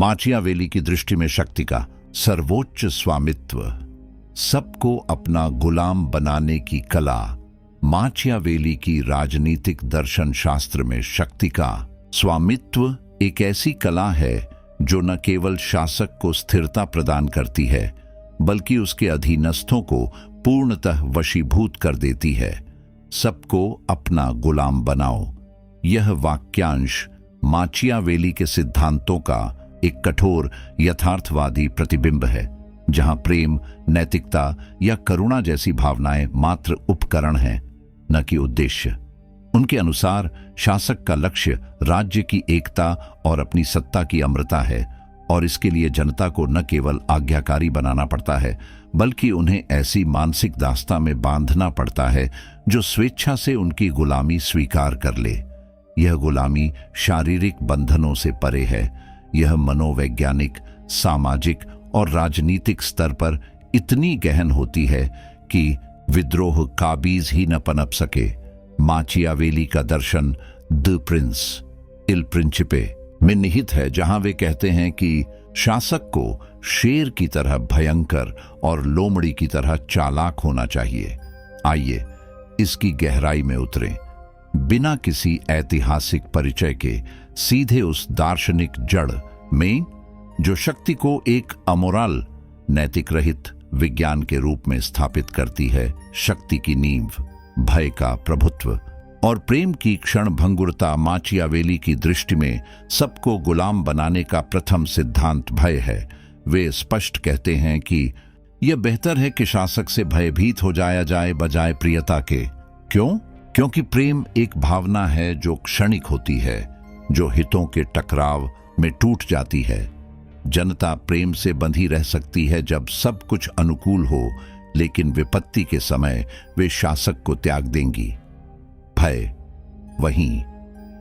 माचियावेली की दृष्टि में शक्ति का सर्वोच्च स्वामित्व, सबको अपना गुलाम बनाने की कला। माचियावेली की राजनीतिक दर्शन शास्त्र में शक्ति का स्वामित्व एक ऐसी कला है जो न केवल शासक को स्थिरता प्रदान करती है बल्कि उसके अधीनस्थों को पूर्णतः वशीभूत कर देती है। सबको अपना गुलाम बनाओ, यह वाक्यांश माचियावेली के सिद्धांतों का एक कठोर यथार्थवादी प्रतिबिंब है, जहां प्रेम, नैतिकता या करुणा जैसी भावनाएं मात्र उपकरण हैं, न कि उद्देश्य। उनके अनुसार शासक का लक्ष्य राज्य की एकता और अपनी सत्ता की अमरता है, और इसके लिए जनता को न केवल आज्ञाकारी बनाना पड़ता है बल्कि उन्हें ऐसी मानसिक दास्ता में बांधना पड़ता है जो स्वेच्छा से उनकी गुलामी स्वीकार कर ले। यह गुलामी शारीरिक बंधनों से परे है, यह मनोवैज्ञानिक, सामाजिक और राजनीतिक स्तर पर इतनी गहन होती है कि विद्रोह काबीज ही न पनप सके। माचियावेली का दर्शन द प्रिंस, इल प्रिंचिपे में निहित है, जहां वे कहते हैं कि शासक को शेर की तरह भयंकर और लोमड़ी की तरह चालाक होना चाहिए। आइए इसकी गहराई में उतरें, बिना किसी ऐतिहासिक परिचय के सीधे उस दार्शनिक जड़ में जो शक्ति को एक अमोरल, नैतिक रहित विज्ञान के रूप में स्थापित करती है। शक्ति की नींव, भय का प्रभुत्व और प्रेम की क्षण भंगुरता। माचियावेली की दृष्टि में सबको गुलाम बनाने का प्रथम सिद्धांत भय है। वे स्पष्ट कहते हैं कि यह बेहतर है कि शासक से भयभीत हो जाया जाए बजाय प्रियता के। क्यों? क्योंकि प्रेम एक भावना है जो क्षणिक होती है, जो हितों के टकराव में टूट जाती है। जनता प्रेम से बंधी रह सकती है जब सब कुछ अनुकूल हो, लेकिन विपत्ति के समय वे शासक को त्याग देंगी। भय वहीं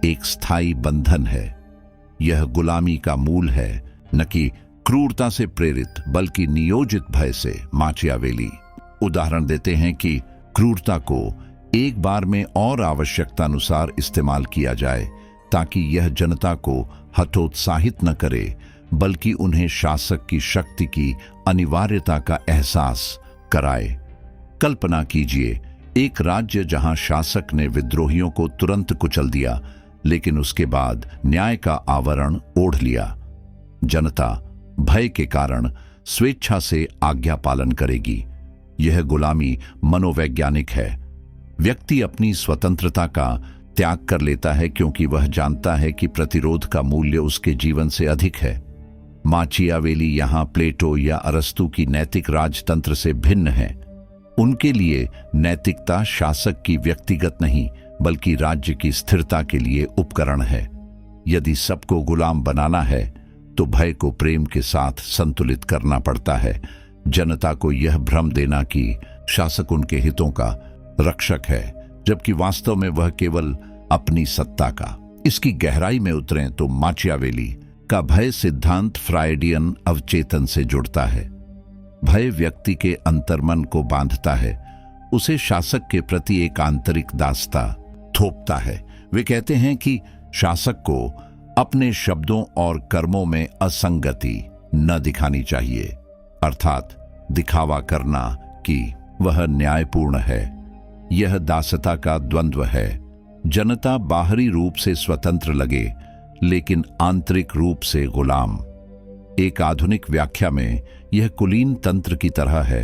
एक स्थायी बंधन है। यह गुलामी का मूल है, न कि क्रूरता से प्रेरित बल्कि नियोजित भय से। माचियावेली उदाहरण देते हैं कि क्रूरता को एक बार में और आवश्यकता अनुसार इस्तेमाल किया जाए ताकि यह जनता को हतोत्साहित न करे बल्कि उन्हें शासक की शक्ति की अनिवार्यता का एहसास कराए। कल्पना कीजिए एक राज्य जहां शासक ने विद्रोहियों को तुरंत कुचल दिया, लेकिन उसके बाद न्याय का आवरण ओढ़ लिया। जनता भय के कारण स्वेच्छा से आज्ञा पालन करेगी। यह गुलामी मनोवैज्ञानिक है। व्यक्ति अपनी स्वतंत्रता का त्याग कर लेता है क्योंकि वह जानता है कि प्रतिरोध का मूल्य उसके जीवन से अधिक है। माचियावेली यहां प्लेटो या अरस्तु की नैतिक राजतंत्र से भिन्न है। उनके लिए नैतिकता शासक की व्यक्तिगत नहीं बल्कि राज्य की स्थिरता के लिए उपकरण है। यदि सबको गुलाम बनाना है तो भय को प्रेम के साथ संतुलित करना पड़ता है। जनता को यह भ्रम देना कि शासक उनके हितों का रक्षक है, जबकि वास्तव में वह केवल अपनी सत्ता का। इसकी गहराई में उतरें तो माचियावेली का भय सिद्धांत फ्रायडियन अवचेतन से जुड़ता है। भय व्यक्ति के अंतर्मन को बांधता है, उसे शासक के प्रति एक आंतरिक दास्ता थोपता है। वे कहते हैं कि शासक को अपने शब्दों और कर्मों में असंगति न दिखानी चाहिए, अर्थात दिखावा करना कि वह न्यायपूर्ण है। यह दासता का द्वंद्व है। जनता बाहरी रूप से स्वतंत्र लगे लेकिन आंतरिक रूप से गुलाम। एक आधुनिक व्याख्या में यह कुलीन तंत्र की तरह है